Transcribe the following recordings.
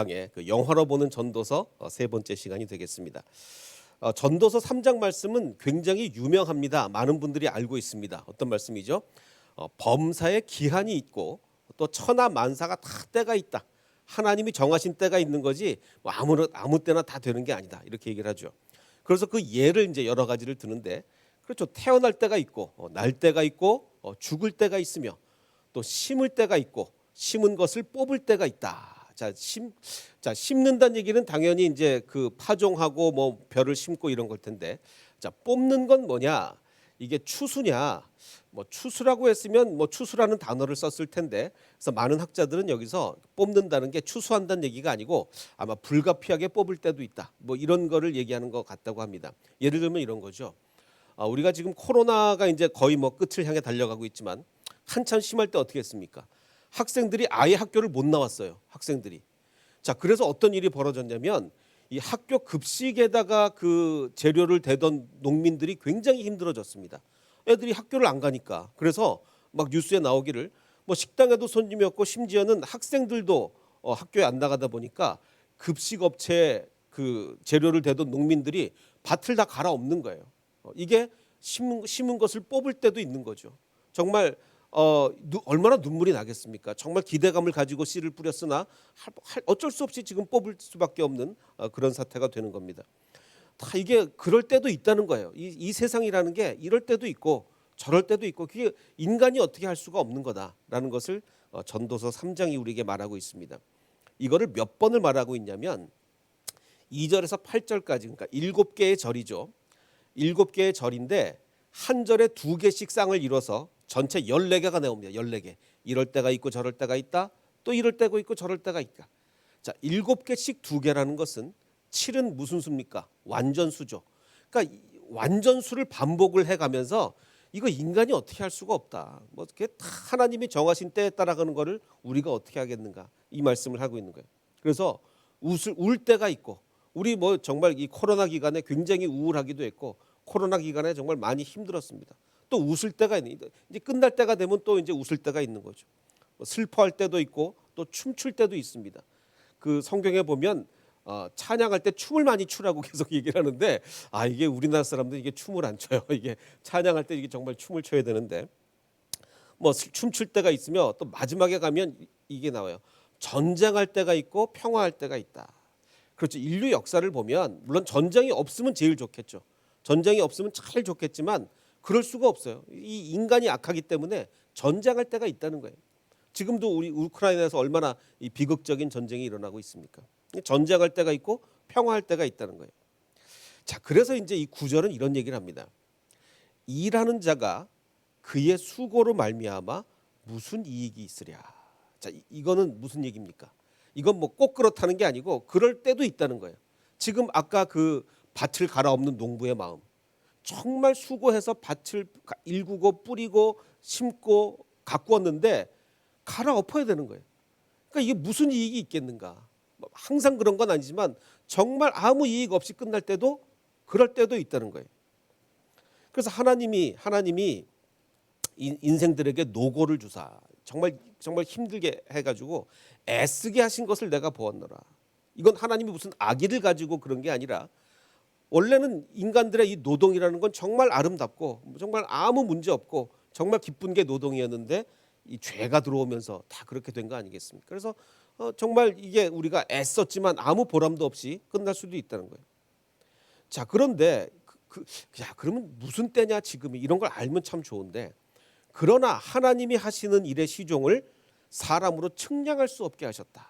그 영화로 보는 전도서 세 번째 시간이 되겠습니다. 전도서 3장 말씀은 굉장히 유명합니다. 많은 분들이 알고 있습니다. 어떤 말씀이죠? 범사에 기한이 있고 또 천하 만사가 다 때가 있다. 하나님이 정하신 때가 있는 거지 뭐 아무 때나 다 되는 게 아니다. 이렇게 얘기를 하죠. 그래서 그 예를 이제 여러 가지를 드는데 그렇죠. 태어날 때가 있고 날 때가 있고 죽을 때가 있으며 또 심을 때가 있고 심은 것을 뽑을 때가 있다. 심는다는 얘기는 당연히 이제 그 파종하고 뭐 벼를 심고 이런 걸 텐데, 자, 뽑는 건 뭐냐? 이게 추수냐? 뭐 추수라고 했으면 뭐 추수라는 단어를 썼을 텐데, 그래서 많은 학자들은 여기서 뽑는다는 게 추수한다는 얘기가 아니고 아마 불가피하게 뽑을 때도 있다. 뭐 이런 거를 얘기하는 것 같다고 합니다. 예를 들면 이런 거죠. 우리가 지금 코로나가 이제 거의 뭐 끝을 향해 달려가고 있지만 한참 심할 때 어떻게 했습니까? 학생들이 아예 학교를 못 나왔어요. 학생들이. 자, 그래서 어떤 일이 벌어졌냐면 이 학교 급식에다가 그 재료를 대던 농민들이 굉장히 힘들어졌습니다. 애들이 학교를 안 가니까. 그래서 막 뉴스에 나오기를 뭐 식당에도 손님이 없고 심지어는 학생들도 학교에 안 나가다 보니까 급식업체에 그 재료를 대던 농민들이 밭을 다 갈아엎는 거예요. 이게 심은 것을 뽑을 때도 있는 거죠. 정말 얼마나 눈물이 나겠습니까? 정말 기대감을 가지고 씨를 뿌렸으나 어쩔 수 없이 지금 뽑을 수밖에 없는 그런 사태가 되는 겁니다. 다 이게 그럴 때도 있다는 거예요. 이 세상이라는 게 이럴 때도 있고 저럴 때도 있고 그게 인간이 어떻게 할 수가 없는 거다라는 것을 전도서 3장이 우리에게 말하고 있습니다. 이거를 몇 번을 말하고 있냐면 2절에서 8절까지 그러니까 7개의 절이죠. 7개의 절인데 한 절에 2개씩 쌍을 이뤄서 전체 14개가 나옵니다. 14개. 이럴 때가 있고 저럴 때가 있다. 또 이럴 때가 있고 저럴 때가 있다. 자, 7개씩 2개라는 것은 7은 무슨 수입니까? 완전수죠. 그러니까 완전수를 반복을 해가면서 이거 인간이 어떻게 할 수가 없다. 뭐 이렇게 다 하나님이 정하신 때에 따라가는 거를 우리가 어떻게 하겠는가? 이 말씀을 하고 있는 거예요. 그래서 울 때가 있고 우리 뭐 정말 이 코로나 기간에 굉장히 우울하기도 했고 코로나 기간에 정말 많이 힘들었습니다. 또 웃을 때가 있는 이제 끝날 때가 되면 또 이제 웃을 때가 있는 거죠. 슬퍼할 때도 있고 또 춤출 때도 있습니다. 그 성경에 보면 찬양할 때 춤을 많이 추라고 계속 얘기를 하는데 이게 우리나라 사람들 이게 춤을 안 춰요. 이게 찬양할 때 이게 정말 춤을 춰야 되는데 뭐 춤출 때가 있으며 또 마지막에 가면 이게 나와요. 전쟁할 때가 있고 평화할 때가 있다. 그렇죠. 인류 역사를 보면 물론 전쟁이 없으면 제일 좋겠죠. 전쟁이 없으면 제일 좋겠지만 그럴 수가 없어요. 이 인간이 악하기 때문에 전쟁할 때가 있다는 거예요. 지금도 우리 우크라이나에서 얼마나 이 비극적인 전쟁이 일어나고 있습니까? 전쟁할 때가 있고 평화할 때가 있다는 거예요. 자, 그래서 이제 이 구절은 이런 얘기를 합니다. 일하는 자가 그의 수고로 말미암아 무슨 이익이 있으랴. 자, 이거는 무슨 얘기입니까? 이건 뭐 꼭 그렇다는 게 아니고 그럴 때도 있다는 거예요. 지금 아까 그 밭을 갈아엎는 농부의 마음. 정말 수고해서 밭을 일구고 뿌리고 심고 가꾸었는데 갈아엎어야 되는 거예요. 그러니까 이게 무슨 이익이 있겠는가? 항상 그런 건 아니지만 정말 아무 이익 없이 끝날 때도 그럴 때도 있다는 거예요. 그래서 하나님이 인생들에게 노고를 주사 정말 힘들게 해가지고 애쓰게 하신 것을 내가 보았노라. 이건 하나님이 무슨 악의를 가지고 그런 게 아니라 원래는 인간들의 이 노동이라는 건 정말 아름답고 정말 아무 문제 없고 정말 기쁜 게 노동이었는데 이 죄가 들어오면서 다 그렇게 된 거 아니겠습니까? 그래서 정말 이게 우리가 애썼지만 아무 보람도 없이 끝날 수도 있다는 거예요. 자, 그런데 그러면 무슨 때냐 지금이 이런 걸 알면 참 좋은데 그러나 하나님이 하시는 일의 시종을 사람으로 측량할 수 없게 하셨다.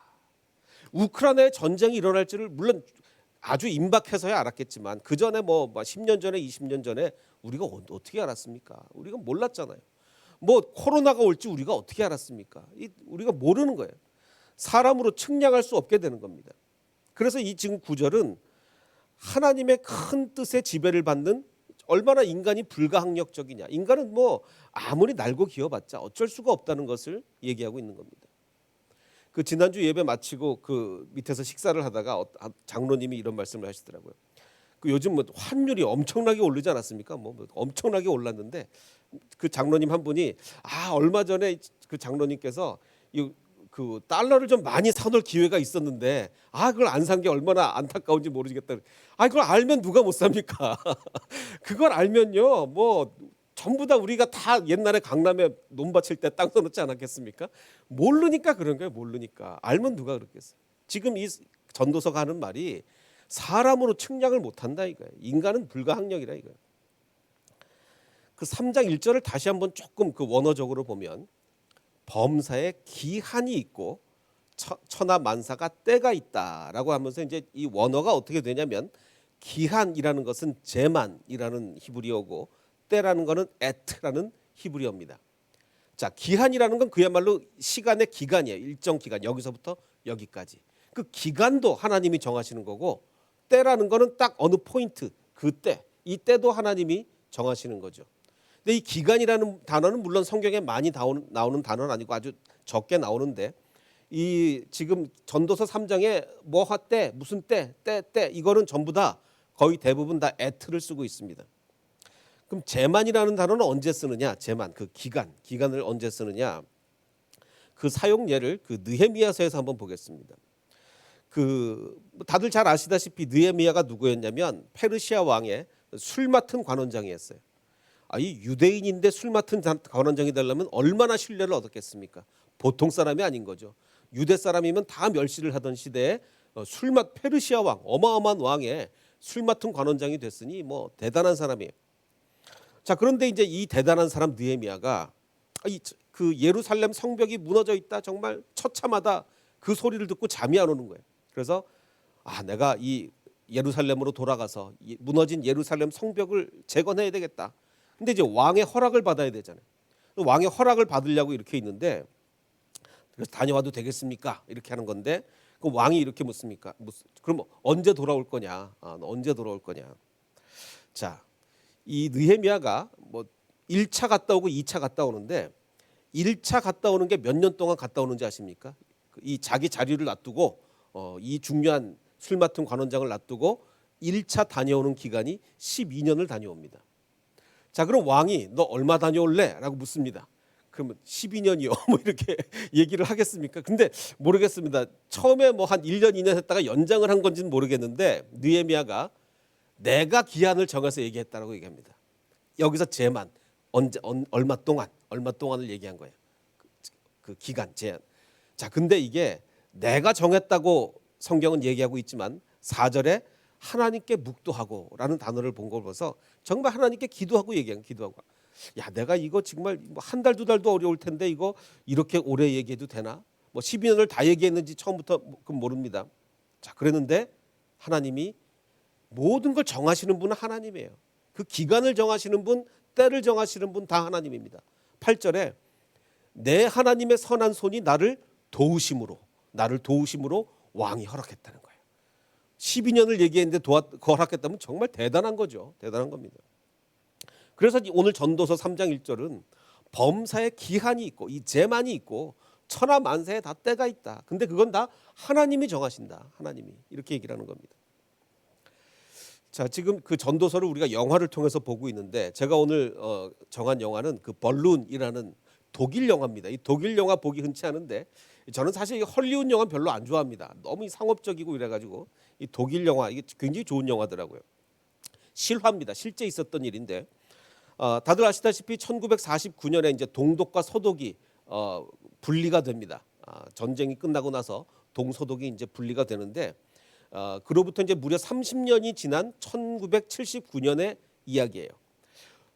우크라이나에 전쟁이 일어날 줄을 물론 아주 임박해서야 알았겠지만 그 전에 뭐 10년 전에 20년 전에 우리가 어떻게 알았습니까? 우리가 몰랐잖아요. 뭐 코로나가 올지 우리가 어떻게 알았습니까? 우리가 모르는 거예요. 사람으로 측량할 수 없게 되는 겁니다. 그래서 이 지금 구절은 하나님의 큰 뜻의 지배를 받는 얼마나 인간이 불가항력적이냐. 인간은 뭐 아무리 날고 기어봤자 어쩔 수가 없다는 것을 얘기하고 있는 겁니다. 그 지난주 예배 마치고 그 밑에서 식사를 하다가 장로님이 이런 말씀을 하시더라고요. 그 요즘 뭐 환율이 엄청나게 오르지 않았습니까? 뭐 엄청나게 올랐는데 그 장로님 한 분이 얼마 전에 그 장로님께서 그 달러를 좀 많이 사놓을 기회가 있었는데 그걸 안 산 게 얼마나 안타까운지 모르겠다. 그걸 알면 누가 못 삽니까? 그걸 알면요 뭐 전부 다 우리가 다 옛날에 강남에 논밭일 때 땅 사놓지 않았겠습니까? 모르니까 그런 거예요. 모르니까. 알면 누가 그렇겠어요. 지금 이 전도서가 하는 말이 사람으로 측량을 못한다 이거예요. 인간은 불가항력이라 이거예요. 그 3장 1절을 다시 한번 조금 그 원어적으로 보면 범사에 기한이 있고 천하 만사가 때가 있다라고 하면서 이제 이 원어가 어떻게 되냐면 기한이라는 것은 제만이라는 히브리어고 때라는 것은 에트라는 히브리어입니다. 자, 기한이라는 건 그야말로 시간의 기간이에요. 일정 기간 여기서부터 여기까지. 그 기간도 하나님이 정하시는 거고 때라는 거는 딱 어느 포인트 그때 이 때도 하나님이 정하시는 거죠. 근데 이 기간이라는 단어는 물론 성경에 많이 나오는 단어는 아니고 아주 적게 나오는데 이 지금 전도서 3장에 뭐하 때 무슨 때 이거는 전부 다 거의 대부분 다 에트를 쓰고 있습니다. 그럼 제만이라는 단어는 언제 쓰느냐? 제만 그 기간을 언제 쓰느냐? 그 사용 예를 그 느헤미야서에서 한번 보겠습니다. 그 다들 잘 아시다시피 느헤미야가 누구였냐면 페르시아 왕의 술 맡은 관원장이었어요. 이 유대인인데 술 맡은 관원장이 되려면 얼마나 신뢰를 얻었겠습니까? 보통 사람이 아닌 거죠. 유대 사람이면 다 멸시를 하던 시대에 페르시아 왕 어마어마한 왕의 술 맡은 관원장이 됐으니 뭐 대단한 사람이에요. 자, 그런데 이제 이 대단한 사람 느헤미야가 그 예루살렘 성벽이 무너져 있다 정말 처참하다 그 소리를 듣고 잠이 안 오는 거예요. 그래서 내가 이 예루살렘으로 돌아가서 무너진 예루살렘 성벽을 재건해야 되겠다. 근데 이제 왕의 허락을 받아야 되잖아요. 왕의 허락을 받으려고 이렇게 있는데 그래서 다녀와도 되겠습니까? 이렇게 하는 건데 그 왕이 이렇게 묻습니까? 그럼 언제 돌아올 거냐? 언제 돌아올 거냐? 자, 이 느헤미야가 뭐 1차 갔다 오고 2차 갔다 오는데 1차 갔다 오는 게 몇 년 동안 갔다 오는지 아십니까? 이 자기 자리를 놔두고 이 중요한 술 맡은 관원장을 놔두고 1차 다녀오는 기간이 12년을 다녀옵니다. 자, 그럼 왕이 너 얼마 다녀올래? 라고 묻습니다. 그러면 12년이요. 뭐 이렇게 얘기를 하겠습니까? 근데 모르겠습니다. 처음에 뭐 한 1년, 2년 했다가 연장을 한 건지는 모르겠는데 느헤미야가 내가 기한을 정해서 얘기했다라고 얘기합니다. 여기서 제만 얼마 동안을 얘기한 거예요. 그 기간 제한. 자, 근데 이게 내가 정했다고 성경은 얘기하고 있지만 4절에 하나님께 묵도하고라는 단어를 본 걸 봐서 정말 하나님께 기도하고 얘기한 기도하고 내가 이거 정말 한 달 두 달도 어려울 텐데 이거 이렇게 오래 얘기해도 되나? 뭐 12년을 다 얘기했는지 처음부터 모릅니다. 자, 그랬는데 하나님이 모든 걸 정하시는 분은 하나님이에요. 그 기간을 정하시는 분, 때를 정하시는 분 다 하나님입니다. 8절에 내 하나님의 선한 손이 나를 도우심으로 왕이 허락했다는 거예요. 12년을 얘기했는데 허락했다면 정말 대단한 거죠. 대단한 겁니다. 그래서 오늘 전도서 3장 1절은 범사에 기한이 있고 이 제만이 있고 천하 만사에 다 때가 있다. 근데 그건 다 하나님이 정하신다. 하나님이 이렇게 얘기를 하는 겁니다. 자, 지금 그 전도서를 우리가 영화를 통해서 보고 있는데 제가 오늘 정한 영화는 그 벌룬이라는 독일 영화입니다. 이 독일 영화 보기 흔치 않은데 저는 사실 이 헐리우드 영화 별로 안 좋아합니다. 너무 상업적이고 이래가지고 이 독일 영화 이게 굉장히 좋은 영화더라고요. 실화입니다. 실제 있었던 일인데 다들 아시다시피 1949년에 이제 동독과 서독이 분리가 됩니다. 전쟁이 끝나고 나서 동서독이 이제 분리가 되는데 그로부터 이제 무려 30년이 지난 1979년의 이야기예요.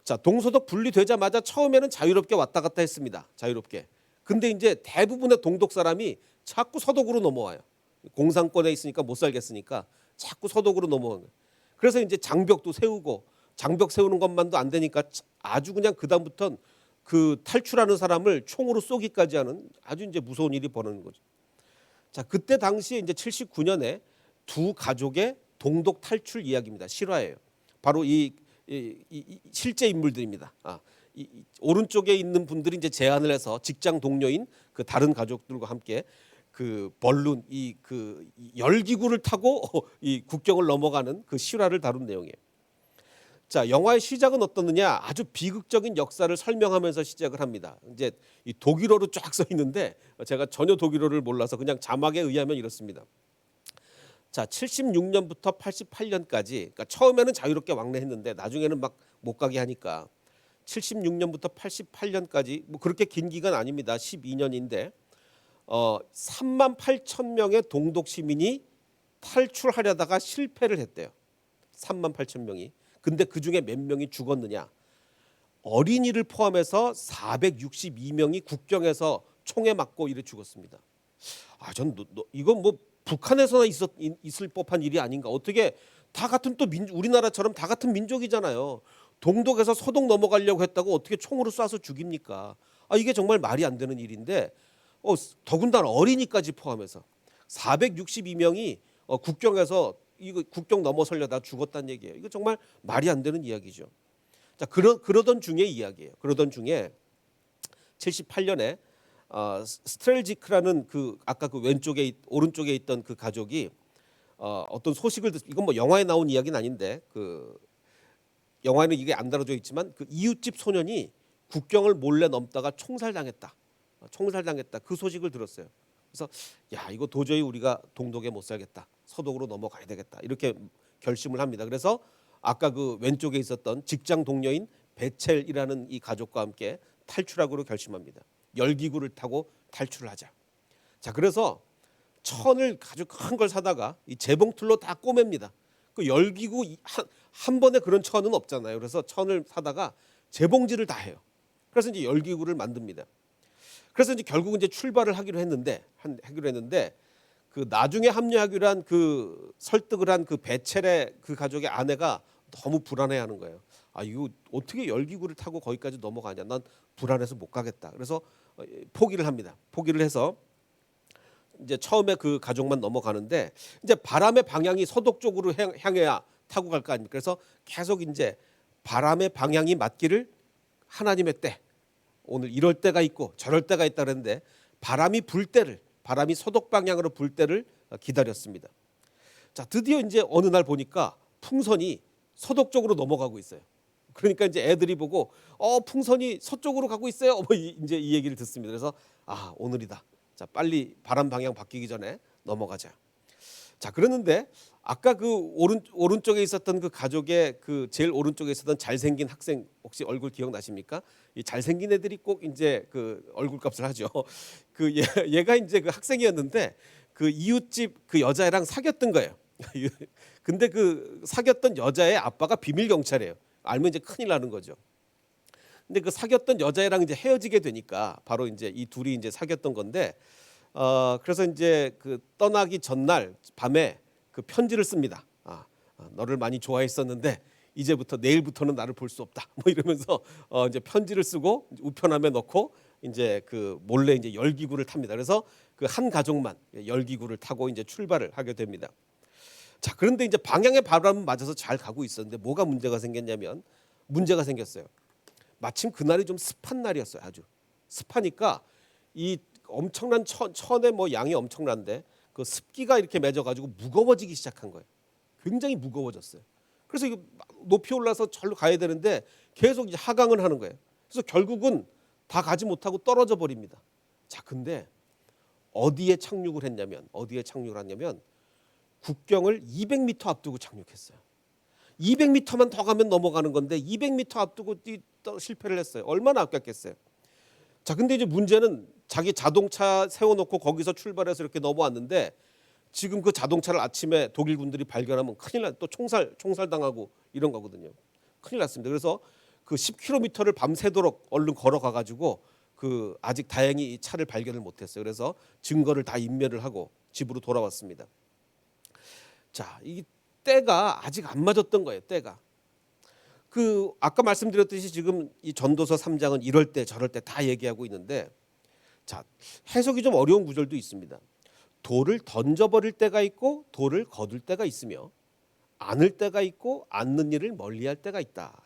자, 동서독 분리되자마자 처음에는 자유롭게 왔다 갔다 했습니다. 자유롭게. 근데 이제 대부분의 동독 사람이 자꾸 서독으로 넘어와요. 공산권에 있으니까 못 살겠으니까 자꾸 서독으로 넘어오는 거예요. 그래서 이제 장벽도 세우고 장벽 세우는 것만도 안 되니까 아주 그냥 그다음부터는 그 탈출하는 사람을 총으로 쏘기까지 하는 아주 이제 무서운 일이 벌어지는 거죠. 자, 그때 당시에 이제 79년에 두 가족의 동독 탈출 이야기입니다. 실화예요. 바로 이 실제 인물들입니다. 오른쪽에 있는 분들이 이제 제안을 해서 직장 동료인 그 다른 가족들과 함께 그 벌룬 그 열기구를 타고 이 국경을 넘어가는 그 실화를 다룬 내용이에요. 자, 영화의 시작은 어떻느냐? 아주 비극적인 역사를 설명하면서 시작을 합니다. 이제 이 독일어로 쫙 써 있는데 제가 전혀 독일어를 몰라서 그냥 자막에 의하면 이렇습니다. 자, 76년부터 88년까지, 그러니까 처음에는 자유롭게 왕래했는데 나중에는 막 못 가게 하니까 76년부터 88년까지 뭐 그렇게 긴 기간 아닙니다. 12년인데 3만 8천 명의 동독 시민이 탈출하려다가 실패를 했대요. 3만 8천 명이. 근데 그중에 몇 명이 죽었느냐? 어린이를 포함해서 462명이 국경에서 총에 맞고 이래 죽었습니다. 전 이건 뭐 북한에서나 있을 법한 일이 아닌가. 어떻게 다 같은 또 우리나라처럼 다 같은 민족이잖아요. 동독에서 서독 넘어가려고 했다고 어떻게 총으로 쏴서 죽입니까? 이게 정말 말이 안 되는 일인데 더군다나 어린이까지 포함해서 462명이 국경에서 이거 국경 넘어서려다 죽었다는 얘기예요. 이거 정말 말이 안 되는 이야기죠. 자, 그러던 중에 이야기예요. 그러던 중에 78년에 스트렐지크라는 그 아까 그 오른쪽에 있던 그 가족이 어떤 소식을 이건 뭐 영화에 나온 이야기는 아닌데 그 영화에는 이게 안 다뤄져 있지만 그 이웃집 소년이 국경을 몰래 넘다가 총살당했다. 그 소식을 들었어요. 그래서 야, 이거 도저히 우리가 동독에 못 살겠다. 서독으로 넘어가야 되겠다. 이렇게 결심을 합니다. 그래서 아까 그 왼쪽에 있었던 직장 동료인 베첼이라는 이 가족과 함께 탈출하기로 결심합니다. 열기구를 타고 탈출을 하자. 자, 그래서 천을 아주 큰 걸 사다가 이 재봉틀로 다 꼬맵니다. 그 열기구 한 번에 그런 천은 없잖아요. 그래서 천을 사다가 재봉질을 다 해요. 그래서 이제 열기구를 만듭니다. 그래서 이제 결국은 이제 출발을 하기로 했는데 그 나중에 합류하기로 한 그 설득을 한 그 베첼의 그 가족의 아내가 너무 불안해하는 거예요. 이거 어떻게 열기구를 타고 거기까지 넘어가냐? 난 불안해서 못 가겠다. 그래서 포기를 합니다. 포기를 해서 이제 처음에 그 가족만 넘어가는데 이제 바람의 방향이 서독 쪽으로 향해야 타고 갈 거 아닙니까? 그래서 계속 이제 바람의 방향이 맞기를 하나님의 때, 오늘 이럴 때가 있고 저럴 때가 있다 그랬는데 바람이 서독 방향으로 불 때를 기다렸습니다. 자, 드디어 이제 어느 날 보니까 풍선이 서독 쪽으로 넘어가고 있어요. 그러니까 이제 애들이 보고 풍선이 서쪽으로 가고 있어요. 뭐 이제 이 얘기를 듣습니다. 그래서 오늘이다. 자, 빨리 바람 방향 바뀌기 전에 넘어가자. 자, 그러는데 아까 그 오른쪽에 있었던 그 가족의 그 제일 오른쪽에 있었던 잘생긴 학생 혹시 얼굴 기억나십니까? 이 잘생긴 애들이 꼭 이제 그 얼굴값을 하죠. 그 얘가 이제 그 학생이었는데 그 이웃집 그 여자애랑 사귀었던 거예요. 근데 그 사귀었던 여자의 아빠가 비밀 경찰이에요. 알면 이제 큰일 나는 거죠. 근데 그 사귀었던 여자애랑 이제 헤어지게 되니까 바로 이제 이 둘이 이제 사귀었던 건데 그래서 이제 그 떠나기 전날 밤에 그 편지를 씁니다. 너를 많이 좋아했었는데 이제부터 내일부터는 나를 볼 수 없다. 뭐 이러면서 이제 편지를 쓰고 우편함에 넣고 이제 그 몰래 이제 열기구를 탑니다. 그래서 그 한 가족만 열기구를 타고 이제 출발을 하게 됩니다. 자, 그런데 이제 방향의 바람은 맞아서 잘 가고 있었는데 뭐가 문제가 생겼어요. 마침 그날이 좀 습한 날이었어요. 아주 습하니까 이 엄청난 천의 뭐 양이 엄청난데 그 습기가 이렇게 맺어가지고 무거워지기 시작한 거예요. 굉장히 무거워졌어요. 그래서 이거 높이 올라서 절로 가야 되는데 계속 이제 하강을 하는 거예요. 그래서 결국은 다 가지 못하고 떨어져 버립니다. 자, 근데 어디에 착륙을 했냐면 국경을 200m 앞두고 착륙했어요. 200m만 더 가면 넘어가는 건데 200m 앞두고 실패를 했어요. 얼마나 아깝겠어요. 자, 근데 이제 문제는 자기 자동차 세워놓고 거기서 출발해서 이렇게 넘어왔는데 지금 그 자동차를 아침에 독일 군들이 발견하면 큰일 또 총살 당하고 이런 거거든요. 큰일 났습니다. 그래서 그 10km를 밤새도록 얼른 걸어가 가지고 그 아직 다행히 이 차를 발견을 못했어요. 그래서 증거를 다 인멸을 하고 집으로 돌아왔습니다. 자, 이 때가 아직 안 맞았던 거예요. 때가. 그 아까 말씀드렸듯이 지금 이 전도서 3장은 이럴 때 저럴 때 다 얘기하고 있는데 자, 해석이 좀 어려운 구절도 있습니다. 돌을 던져버릴 때가 있고 돌을 거둘 때가 있으며 안을 때가 있고 안는 일을 멀리할 때가 있다.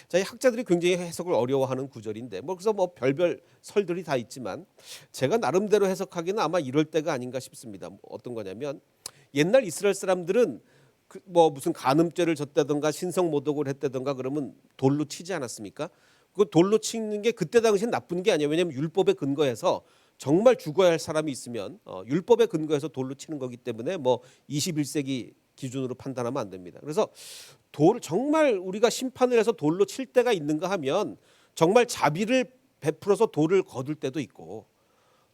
자, 이 학자들이 굉장히 해석을 어려워하는 구절인데 그래서 뭐 별별 설들이 다 있지만 제가 나름대로 해석하기는 아마 이럴 때가 아닌가 싶습니다. 어떤 거냐면 옛날 이스라엘 사람들은 뭐 무슨 간음죄를 졌다든가 신성모독을 했다든가 그러면 돌로 치지 않았습니까? 그 돌로 치는 게 그때 당시엔 나쁜 게 아니에요. 왜냐하면 율법에 근거해서 정말 죽어야 할 사람이 있으면 율법에 근거해서 돌로 치는 거기 때문에 뭐 21세기 기준으로 판단하면 안 됩니다. 그래서 돌 정말 우리가 심판을 해서 돌로 칠 때가 있는가 하면 정말 자비를 베풀어서 돌을 거둘 때도 있고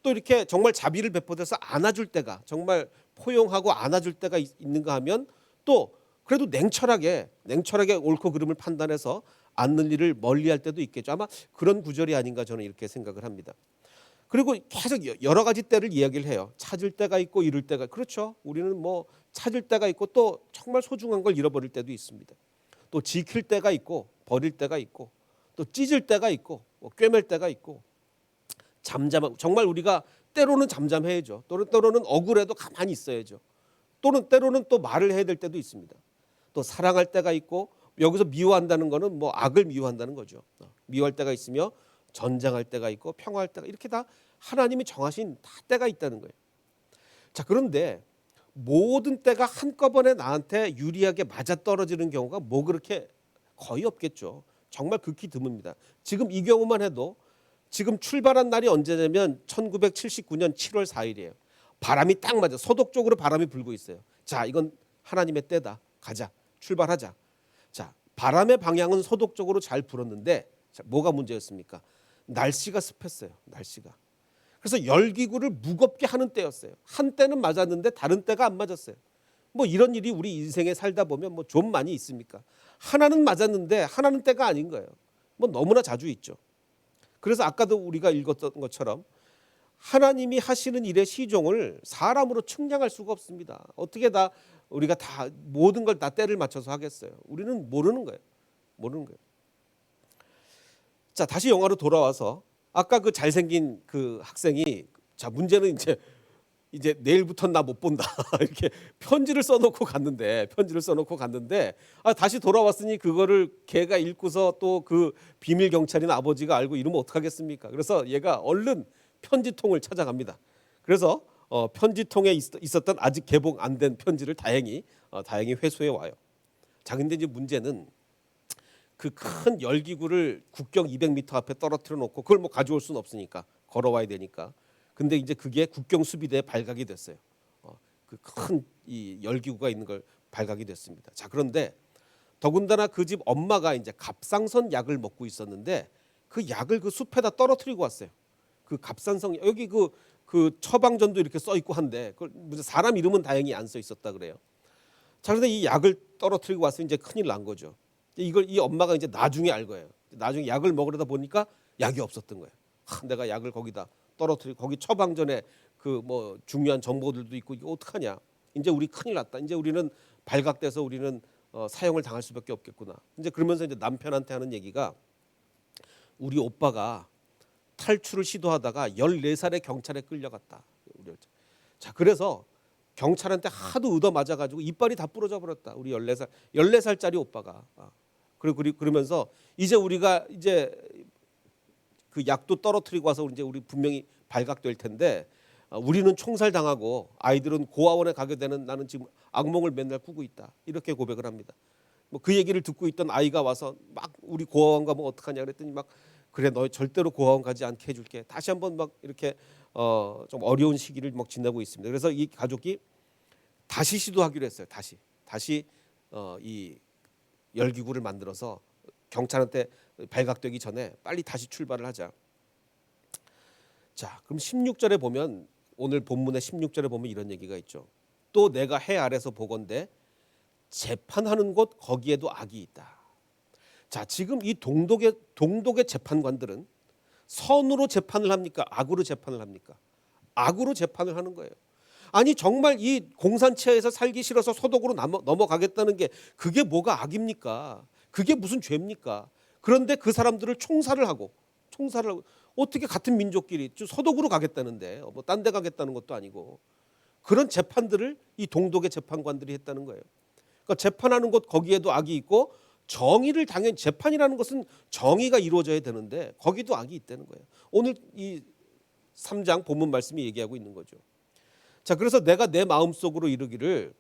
또 이렇게 정말 자비를 베풀어서 안아줄 때가 정말 포용하고 안아줄 때가 있는가 하면 또 그래도 냉철하게 옳고 그름을 판단해서 안는 일을 멀리할 때도 있겠죠. 아마 그런 구절이 아닌가 저는 이렇게 생각을 합니다. 그리고 계속 여러 가지 때를 이야기를 해요. 찾을 때가 있고 잃을 때가 그렇죠. 우리는 뭐 찾을 때가 있고 또 정말 소중한 걸 잃어버릴 때도 있습니다. 또 지킬 때가 있고 버릴 때가 있고 또 찢을 때가 있고 꿰맬 때가 있고 잠잠하고 정말 우리가 때로는 잠잠해야죠. 때로는 억울해도 가만히 있어야죠. 또는 때로는 또 말을 해야 될 때도 있습니다. 또 사랑할 때가 있고 여기서 미워한다는 거는 뭐 악을 미워한다는 거죠. 미워할 때가 있으며 전쟁할 때가 있고 평화할 때가 이렇게 다 하나님이 정하신 다 때가 있다는 거예요. 자, 그런데 모든 때가 한꺼번에 나한테 유리하게 맞아떨어지는 경우가 뭐 그렇게 거의 없겠죠. 정말 극히 드뭅니다. 지금 이 경우만 해도 지금 출발한 날이 언제냐면 1979년 7월 4일이에요. 바람이 딱 맞아. 서독 쪽으로 바람이 불고 있어요. 자, 이건 하나님의 때다. 가자. 출발하자. 자, 바람의 방향은 서독 쪽으로 잘 불었는데 자, 뭐가 문제였습니까? 날씨가 습했어요. 날씨가. 그래서 열기구를 무겁게 하는 때였어요. 한 때는 맞았는데 다른 때가 안 맞았어요. 뭐 이런 일이 우리 인생에 살다 보면 뭐 좀 많이 있습니까? 하나는 맞았는데 하나는 때가 아닌 거예요. 뭐 너무나 자주 있죠. 그래서 아까도 우리가 읽었던 것처럼 하나님이 하시는 일의 시종을 사람으로 측량할 수가 없습니다. 어떻게 다 우리가 다 모든 걸 다 때를 맞춰서 하겠어요. 우리는 모르는 거예요. 모르는 거예요. 자, 다시 영화로 돌아와서 아까 그 잘생긴 그 학생이 자, 문제는 이제 내일부터는 나 못 본다. 이렇게 편지를 써놓고 갔는데 다시 돌아왔으니 그거를 걔가 읽고서 또 그 비밀 경찰인 아버지가 알고 이러면 어떡하겠습니까? 그래서 얘가 얼른 편지통을 찾아갑니다. 그래서 편지통에 있었던 아직 개봉 안 된 편지를 다행히 회수해 와요. 자, 근데 이제 문제는 그 큰 열기구를 국경 200m 앞에 떨어뜨려 놓고 그걸 뭐 가져올 수는 없으니까 걸어와야 되니까. 근데 이제 그게 국경 수비대에 발각이 됐어요. 그 큰 이 열기구가 있는 걸 발각이 됐습니다. 자, 그런데 더군다나 그 집 엄마가 이제 갑상선 약을 먹고 있었는데 그 약을 그 숲에다 떨어뜨리고 왔어요. 그 갑상선 여기 그 처방전도 이렇게 써 있고 한데 그걸 사람 이름은 다행히 안 써 있었다 그래요. 자, 그런데 이 약을 떨어뜨리고 왔으면 이제 큰일 난 거죠. 이걸 이 엄마가 이제 나중에 알 거예요. 나중에 약을 먹으려다 보니까 약이 없었던 거예요. 내가 약을 거기다 떨어뜨리고 거기 처방전에 그 뭐 중요한 정보들도 있고 이거 어떡하냐. 이제 우리 큰일 났다. 이제 우리는 발각돼서 우리는 사형을 당할 수밖에 없겠구나. 이제 그러면서 이제 남편한테 하는 얘기가 우리 오빠가 탈출을 시도하다가 14살에 경찰에 끌려갔다. 자, 그래서 경찰한테 하도 얻어 맞아가지고 이빨이 다 부러져 버렸다. 우리 14살짜리 오빠가. 그러면서 이제 우리가 이제 그 약도 떨어뜨리고 와서 이제 우리 분명히 발각될 텐데 우리는 총살 당하고 아이들은 고아원에 가게 되는 나는 지금 악몽을 맨날 꾸고 있다. 이렇게 고백을 합니다. 뭐 그 얘기를 듣고 있던 아이가 와서 막 우리 고아원 가면 어떡하냐 그랬더니 막 그래 너 절대로 고아원 가지 않게 해줄게. 다시 한번 막 이렇게 좀 어려운 시기를 막 지내고 있습니다. 그래서 이 가족이 다시 시도하기로 했어요. 다시 이 열기구를 만들어서 경찰한테 발각되기 전에 빨리 다시 출발을 하자. 자, 그럼 16절에 보면 오늘 본문의 16절에 보면 이런 얘기가 있죠. 또 내가 해 아래서 보건대 재판하는 곳 거기에도 악이 있다. 자, 지금 이 동독의 재판관들은 선으로 재판을 합니까? 악으로 재판을 합니까? 악으로 재판을 하는 거예요. 아니 정말 이 공산치하에서 살기 싫어서 서독으로 넘어가겠다는 게 그게 뭐가 악입니까? 그게 무슨 죄입니까? 그런데 그 사람들을 총살을 하고 어떻게 같은 민족끼리 서독으로 가겠다는데 뭐 딴 데 가겠다는 것도 아니고 그런 재판들을 이 동독의 재판관들이 했다는 거예요. 그러니까 재판하는 곳 거기에도 악이 있고 정의를 당연히 재판이라는 것은 정의가 이루어져야 되는데 거기도 악이 있다는 거예요. 오늘 이 3장 본문 말씀이 얘기하고 있는 거죠. 자, 그래서 내가 내 마음속으로 이르기를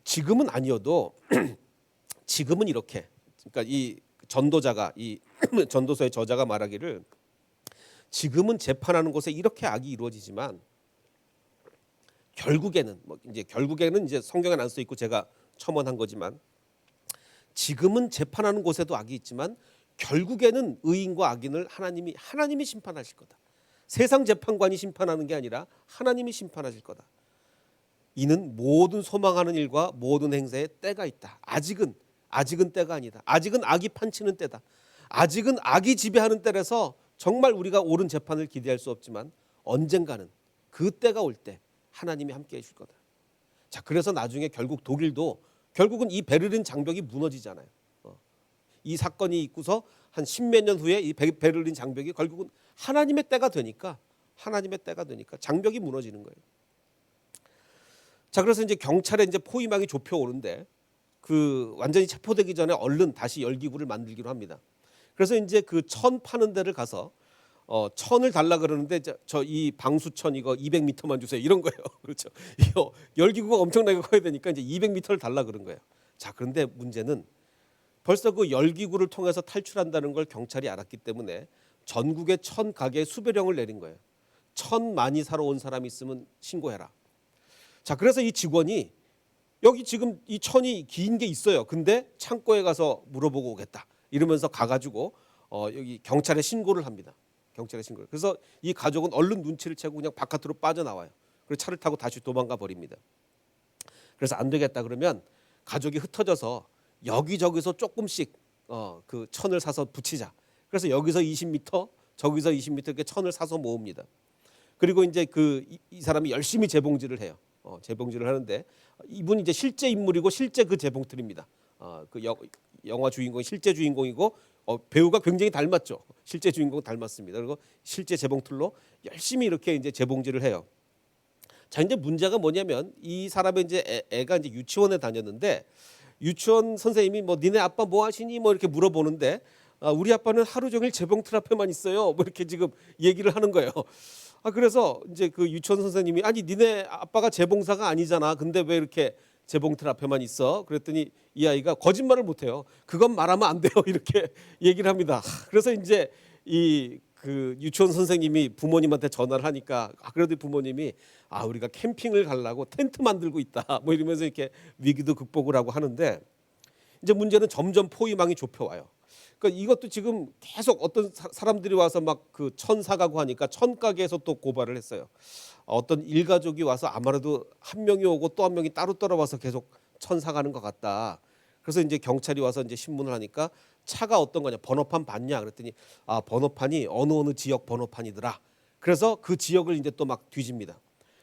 지금은 아니어도 지금은 이렇게, 그러니까 이 전도자가 이 전도서의 저자가 말하기를 지금은 재판하는 곳에 이렇게 악이 이루어지지만 결국에는 이제 성경에 안 써 있고 제가 첨언한 거지만 지금은 재판하는 곳에도 악이 있지만 결국에는 의인과 악인을 하나님이 심판하실 거다. 세상 재판관이 심판하는 게 아니라 하나님이 심판하실 거다. 이는 모든 소망하는 일과 모든 행사에 때가 있다. 아직은 때가 아니다. 아직은 악이 판치는 때다. 아직은 악이 지배하는 때라서 정말 우리가 옳은 재판을 기대할 수 없지만 언젠가는 그 때가 올 때 하나님이 함께 해줄 거다. 자, 그래서 나중에 결국 독일도 결국은 이 베를린 장벽이 무너지잖아요. 이 사건이 있고서 한 십몇 년 후에 이 베를린 장벽이 결국은 하나님의 때가 되니까 장벽이 무너지는 거예요. 자, 그래서 이제 경찰에 이제 포위망이 좁혀오는데 그 완전히 체포되기 전에 얼른 다시 열기구를 만들기로 합니다. 그래서 이제 그 천 파는 데를 가서 천을 달라 그러는데 저 이 방수천 이거 200m만 주세요 이런 거예요. 그렇죠. 이거 열기구가 엄청나게 커야 되니까 이제 200m를 달라 그런 거예요. 자, 그런데 문제는 벌써 그 열기구를 통해서 탈출한다는 걸 경찰이 알았기 때문에 전국의 천 가게에 수배령을 내린 거예요. 천 많이 사러 온 사람이 있으면 신고해라. 자, 그래서 이 직원이 여기 지금 이 천이 긴 게 있어요. 근데 창고에 가서 물어보고 오겠다. 이러면서 가가지고 여기 경찰에 신고를 합니다. 경찰에 신고를. 그래서 이 가족은 얼른 눈치를 채고 그냥 바깥으로 빠져나와요. 그리고 차를 타고 다시 도망가 버립니다. 그래서 안 되겠다 그러면 가족이 흩어져서 여기저기서 조금씩 그 천을 사서 붙이자. 그래서 여기서 20m, 저기서 20m 이렇게 천을 사서 모읍니다. 그리고 이제 이 사람이 열심히 재봉질을 해요. 재봉질을 하는데 이분이 이제 실제 인물이고 실제 그 재봉틀입니다. 그 영화 주인공이 실제 주인공이고 배우가 굉장히 닮았죠. 실제 주인공 닮았습니다. 그리고 실제 재봉틀로 열심히 이렇게 이제 재봉질을 해요. 자, 이제 문제가 뭐냐면 이 사람의 이제 애가 이제 유치원에 다녔는데 유치원 선생님이 뭐 니네 아빠 뭐 하시니 뭐 이렇게 물어보는데 우리 아빠는 하루 종일 재봉틀 앞에만 있어요. 뭐 이렇게 지금 얘기를 하는 거예요. 그래서 이제 그 유치원 선생님이 아니 니네 아빠가 재봉사가 아니잖아. 근데 왜 이렇게 재봉틀 앞에만 있어? 그랬더니 이 아이가 거짓말을 못해요. 그건 말하면 안 돼요. 이렇게 얘기를 합니다. 그래서 이제 그 유치원 선생님이 부모님한테 전화를 하니까 그래도 부모님이 우리가 캠핑을 가려고 텐트 만들고 있다. 뭐 이러면서 이렇게 위기도 극복을 하고 하는데 이제 문제는 점점 포위망이 좁혀와요. 그러니까 이것도 지금 계속 어떤 사람들이 와서 막 그 천 사가고 하니까 천 가게에서 또 고발을 했어요. 어떤 일가족이 와서 아무래도 한 명이 오고 또 한 명이 따로 와서 계속 천 사가는 것 같다. 그래서 이제 경찰이 와서 이제 신문을 하니까 차가 어떤 거냐, 번호판 봤냐 그랬더니 번호판이 어느 지역 번호판이더라. 그래서 그 지역을 이제 또 막 뒤집니다.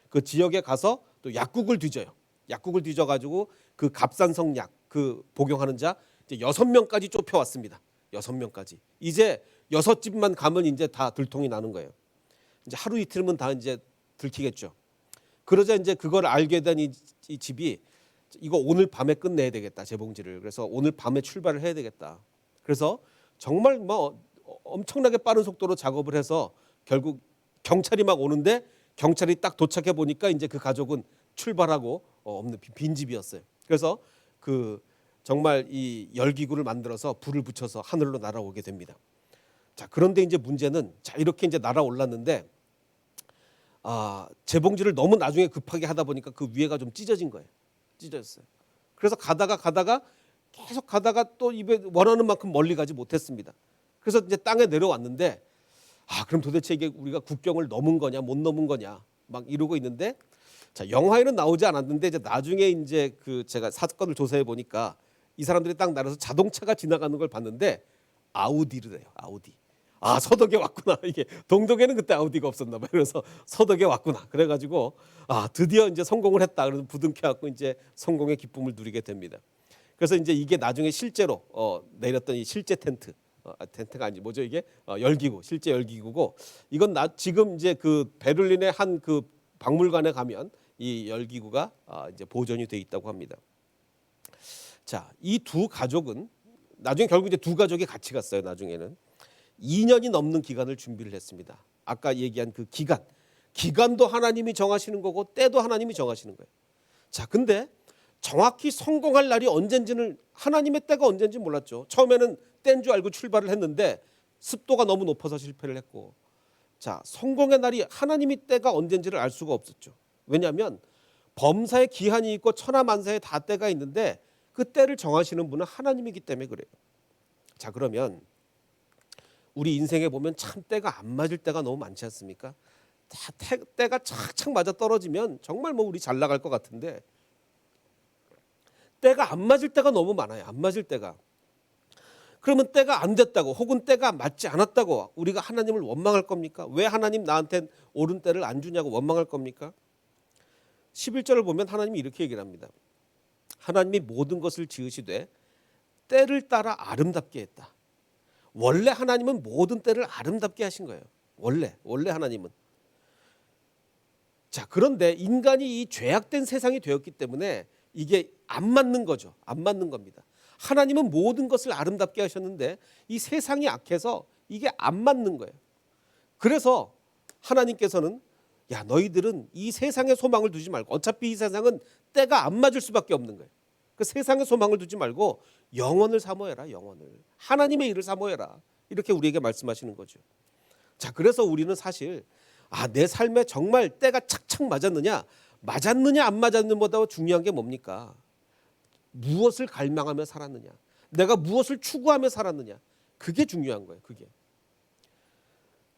그 지역에 가서 또 약국을 뒤져요. 약국을 뒤져가지고 그 갑산성 약 그 복용하는 자 이제 6명까지 좁혀왔습니다. 6명까지. 이제 6집만 가면 이제 다 들통이 나는 거예요. 이제 하루 이틀이면 다 이제 들키겠죠. 그러자 이제 그걸 알게 된 이 집이 이거 오늘 밤에 끝내야 되겠다 재봉질을. 그래서 오늘 밤에 출발을 해야 되겠다. 그래서 정말 뭐 엄청나게 빠른 속도로 작업을 해서 결국 경찰이 막 오는데 경찰이 딱 도착해 보니까 이제 그 가족은 출발하고 없는 빈 집이었어요. 그래서 그 정말 이 열기구를 만들어서 불을 붙여서 하늘로 날아오게 됩니다. 자, 그런데 이제 문제는 자 이렇게 이제 날아올랐는데 재봉질을 너무 나중에 급하게 하다 보니까 그 위에가 좀 찢어진 거예요. 찢어졌어요. 그래서 가다가 계속 가다가 또 입에 원하는 만큼 멀리 가지 못했습니다. 그래서 이제 땅에 내려왔는데 그럼 도대체 이게 우리가 국경을 넘은 거냐 못 넘은 거냐 막 이러고 있는데 자, 영화에는 나오지 않았는데 이제 나중에 이제 그 제가 사건을 조사해 보니까 이 사람들이 딱 날아서 자동차가 지나가는 걸 봤는데 아우디를 해요. 아우디. 서덕에 왔구나. 이게 동독에는 그때 아우디가 없었나 봐요. 그래서 서덕에 왔구나. 그래가지고 드디어 이제 성공을 했다. 그래서 부둥켜갖고 이제 성공의 기쁨을 누리게 됩니다. 그래서 이제 이게 나중에 실제로 내렸던 이 실제 텐트가 아니지 뭐죠 이게 열기구 실제 열기구고 이건 지금 이제 그 베를린의 한 그 박물관에 가면 이 열기구가 이제 보존이 돼 있다고 합니다. 자, 이 두 가족은 나중에 결국 이제 두 가족이 같이 갔어요. 나중에는 2년이 넘는 기간을 준비를 했습니다. 아까 얘기한 그 기간도 하나님이 정하시는 거고 때도 하나님이 정하시는 거예요. 자, 근데 정확히 성공할 날이 언젠지는 하나님의 때가 언젠지 몰랐죠. 처음에는 때인 줄 알고 출발을 했는데 습도가 너무 높아서 실패를 했고, 자, 성공의 날이 하나님의 때가 언젠지를 알 수가 없었죠. 왜냐하면 범사에 기한이 있고 천하만사에 다 때가 있는데 그 때를 정하시는 분은 하나님이기 때문에 그래요. 자, 그러면 우리 인생에 보면 참 때가 안 맞을 때가 너무 많지 않습니까? 다 때가 착착 맞아 떨어지면 정말 뭐 우리 잘 나갈 것 같은데 때가 안 맞을 때가 너무 많아요. 안 맞을 때가. 그러면 때가 안 됐다고 혹은 때가 맞지 않았다고 우리가 하나님을 원망할 겁니까? 왜 하나님 나한테 옳은 때를 안 주냐고 원망할 겁니까? 11절을 보면 하나님이 이렇게 얘기를 합니다. 하나님이 모든 것을 지으시되 때를 따라 아름답게 했다. 원래 하나님은 모든 때를 아름답게 하신 거예요. 원래 하나님은. 자, 그런데 인간이 이 죄악된 세상이 되었기 때문에 이게 안 맞는 거죠. 안 맞는 겁니다. 하나님은 모든 것을 아름답게 하셨는데 이 세상이 악해서 이게 안 맞는 거예요. 그래서 하나님께서는 야, 너희들은 이 세상에 소망을 두지 말고, 어차피 이 세상은 때가 안 맞을 수밖에 없는 거예요. 그 세상에 소망을 두지 말고 영원을 사모해라. 영원을. 하나님의 일을 사모해라. 이렇게 우리에게 말씀하시는 거죠. 자, 그래서 우리는 사실 내 삶에 정말 때가 착착 맞았느냐 안 맞았느냐보다 중요한 게 뭡니까? 무엇을 갈망하며 살았느냐, 내가 무엇을 추구하며 살았느냐, 그게 중요한 거예요. 그게.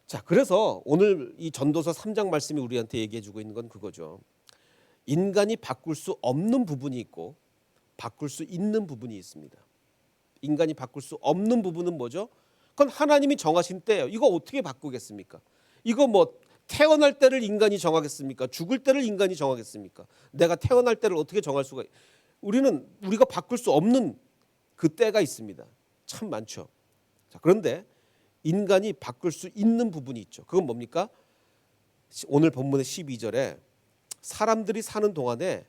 자, 그래서 오늘 이 전도서 3장 말씀이 우리한테 얘기해 주고 있는 건 그거죠. 인간이 바꿀 수 없는 부분이 있고 바꿀 수 있는 부분이 있습니다. 인간이 바꿀 수 없는 부분은 뭐죠? 그건 하나님이 정하신 때예요. 이거 어떻게 바꾸겠습니까? 이거 뭐 태어날 때를 인간이 정하겠습니까? 죽을 때를 인간이 정하겠습니까? 내가 태어날 때를 어떻게 정할 수가? 우리가 바꿀 수 없는 그 때가 있습니다. 참 많죠. 자, 그런데 인간이 바꿀 수 있는 부분이 있죠. 그건 뭡니까? 오늘 본문의 12절에 사람들이 사는 동안에,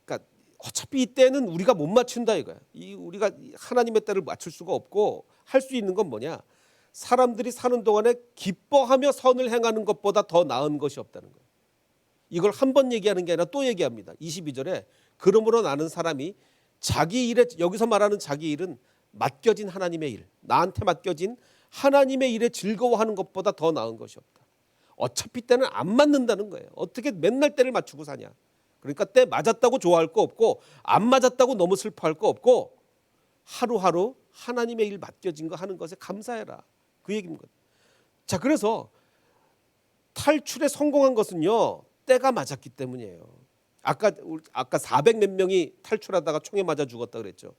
그러니까 어차피 이 때는 우리가 못 맞춘다 이거야. 우리가 하나님의 때를 맞출 수가 없고 할 수 있는 건 뭐냐? 사람들이 사는 동안에 기뻐하며 선을 행하는 것보다 더 나은 것이 없다는 거예요. 이걸 한 번 얘기하는 게 아니라 또 얘기합니다. 22절에 그러므로 나는 사람이 자기 일에, 여기서 말하는 자기 일은 맡겨진 하나님의 일, 나한테 맡겨진 하나님의 일에 즐거워하는 것보다 더 나은 것이 없다. 어차피 때는 안 맞는다는 거예요. 어떻게 맨날 때를 맞추고 사냐. 그러니까 때 맞았다고 좋아할 거 없고 안 맞았다고 너무 슬퍼할 거 없고 하루하루 하나님의 일 맡겨진 거 하는 것에 감사해라. 그 얘기입니다. 자, 그래서 탈출에 성공한 것은요, 때가 맞았기 때문이에요. 아까 400 몇 명이 탈출하다가 총에 맞아 죽었다 그랬죠.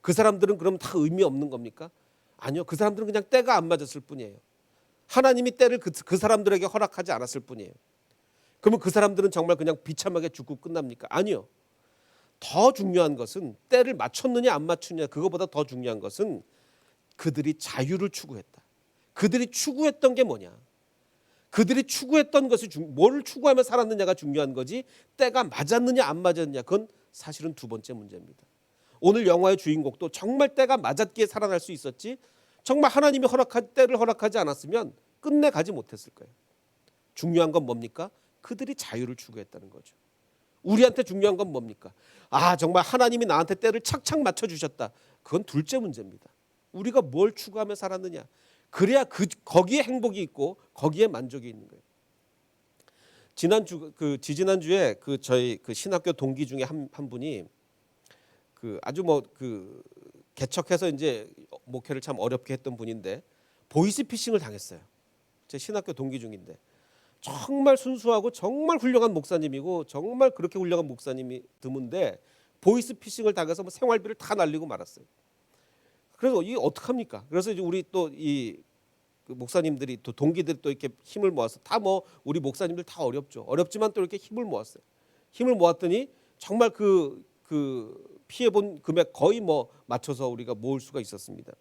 그 사람들은 그럼 다 의미 없는 겁니까? 아니요. 그 사람들은 그냥 때가 안 맞았을 뿐이에요. 하나님이 때를 그 사람들에게 허락하지 않았을 뿐이에요. 그러면 그 사람들은 정말 그냥 비참하게 죽고 끝납니까? 아니요. 더 중요한 것은 때를 맞췄느냐 안 맞추느냐, 그거보다 더 중요한 것은 그들이 자유를 추구했다. 그들이 추구했던 게 뭐냐? 그들이 추구했던 것이 뭘 추구하며 살았느냐가 중요한 거지, 때가 맞았느냐 안 맞았느냐 그건 사실은 두 번째 문제입니다. 오늘 영화의 주인공도 정말 때가 맞았기에 살아날 수 있었지, 정말 하나님이 때를 허락하지 않았으면 끝내 가지 못했을 거예요. 중요한 건 뭡니까? 그들이 자유를 추구했다는 거죠. 우리한테 중요한 건 뭡니까? 정말 하나님이 나한테 때를 착착 맞춰주셨다. 그건 둘째 문제입니다. 우리가 뭘 추구하며 살았느냐. 그래야 거기에 행복이 있고 거기에 만족이 있는 거예요. 지지난주에 저희 신학교 동기 중에 한 분이 아주 개척해서 이제 목회를 참 어렵게 했던 분인데 보이스피싱을 당했어요. 제 신학교 동기 중인데 정말 순수하고 정말 훌륭한 목사님이고 정말 그렇게 훌륭한 목사님이 드문데 보이스피싱을 당해서 생활비를 다 날리고 말았어요. 그래서 이게 어떡합니까? 그래서 이제 우리 또 목사님들이 또 동기들이 또 이렇게 힘을 모아서 우리 목사님들 다 어렵죠. 어렵지만 또 이렇게 힘을 모았어요. 힘을 모았더니 정말 그 피해 본 금액 거의 맞춰서 우리가 모을 수가 있었습니다.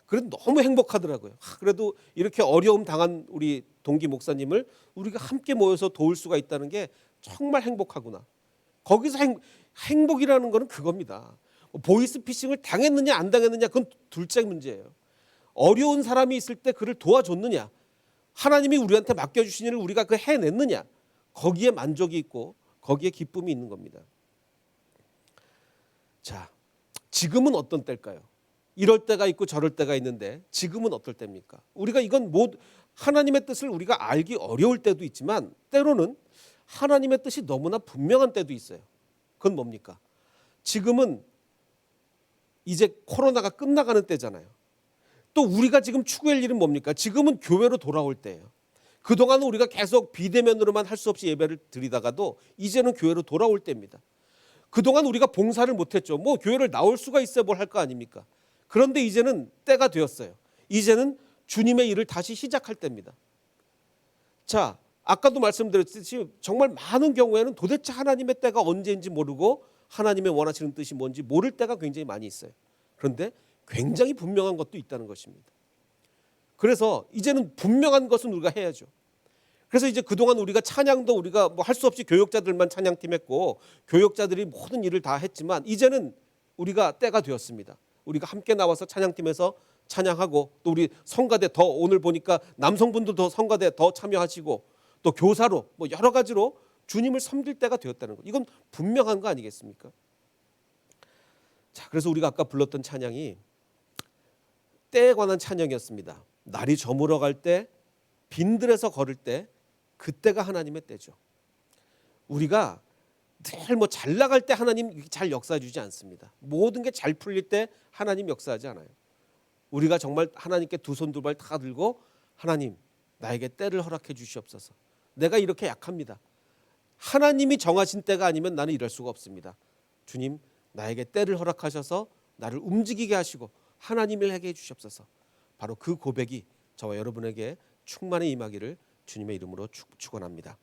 그래도 너무 행복하더라고요. 그래도 이렇게 어려움 당한 우리 동기 목사님을 우리가 함께 모여서 도울 수가 있다는 게 정말 행복하구나. 거기서 행복이라는 거는 그겁니다. 보이스피싱을 당했느냐 안 당했느냐 그건 둘째 문제예요. 어려운 사람이 있을 때 그를 도와줬느냐, 하나님이 우리한테 맡겨주신 일을 우리가 해냈느냐, 거기에 만족이 있고 거기에 기쁨이 있는 겁니다. 자, 지금은 어떤 때일까요? 이럴 때가 있고 저럴 때가 있는데 지금은 어떨 때입니까? 우리가 이건 하나님의 뜻을 우리가 알기 어려울 때도 있지만 때로는 하나님의 뜻이 너무나 분명한 때도 있어요. 그건 뭡니까? 지금은 이제 코로나가 끝나가는 때잖아요. 또 우리가 지금 추구할 일은 뭡니까? 지금은 교회로 돌아올 때예요. 그동안은 우리가 계속 비대면으로만 할 수 없이 예배를 드리다가도 이제는 교회로 돌아올 때입니다. 그동안 우리가 봉사를 못했죠. 교회를 나올 수가 있어야 뭘 할 거 아닙니까? 그런데 이제는 때가 되었어요. 이제는 주님의 일을 다시 시작할 때입니다. 자, 아까도 말씀드렸듯이 정말 많은 경우에는 도대체 하나님의 때가 언제인지 모르고 하나님의 원하시는 뜻이 뭔지 모를 때가 굉장히 많이 있어요. 그런데 굉장히 분명한 것도 있다는 것입니다. 그래서 이제는 분명한 것은 우리가 해야죠. 그래서 이제 그동안 우리가 찬양도 우리가 할 수 없이 교역자들만 찬양팀 했고 교역자들이 모든 일을 다 했지만 이제는 우리가 때가 되었습니다. 우리가 함께 나와서 찬양팀에서 찬양하고 또 우리 성가대 더 오늘 보니까 남성분도 더 성가대 더 참여하시고 또 교사로 여러 가지로 주님을 섬길 때가 되었다는 것. 이건 분명한 거 아니겠습니까? 자, 그래서 우리가 아까 불렀던 찬양이 때에 관한 찬양이었습니다. 날이 저물어 갈 때, 빈들에서 걸을 때, 그때가 하나님의 때죠. 우리가 늘 잘 나갈 때 하나님 잘 역사해 주지 않습니다. 모든 게 잘 풀릴 때 하나님 역사하지 않아요. 우리가 정말 하나님께 두 손 두 발 다 들고 하나님 나에게 때를 허락해 주시옵소서. 내가 이렇게 약합니다. 하나님이 정하신 때가 아니면 나는 이럴 수가 없습니다. 주님 나에게 때를 허락하셔서 나를 움직이게 하시고 하나님을 하게 해주시옵소서. 바로 그 고백이 저와 여러분에게 충만히 임하기를 주님의 이름으로 축원합니다.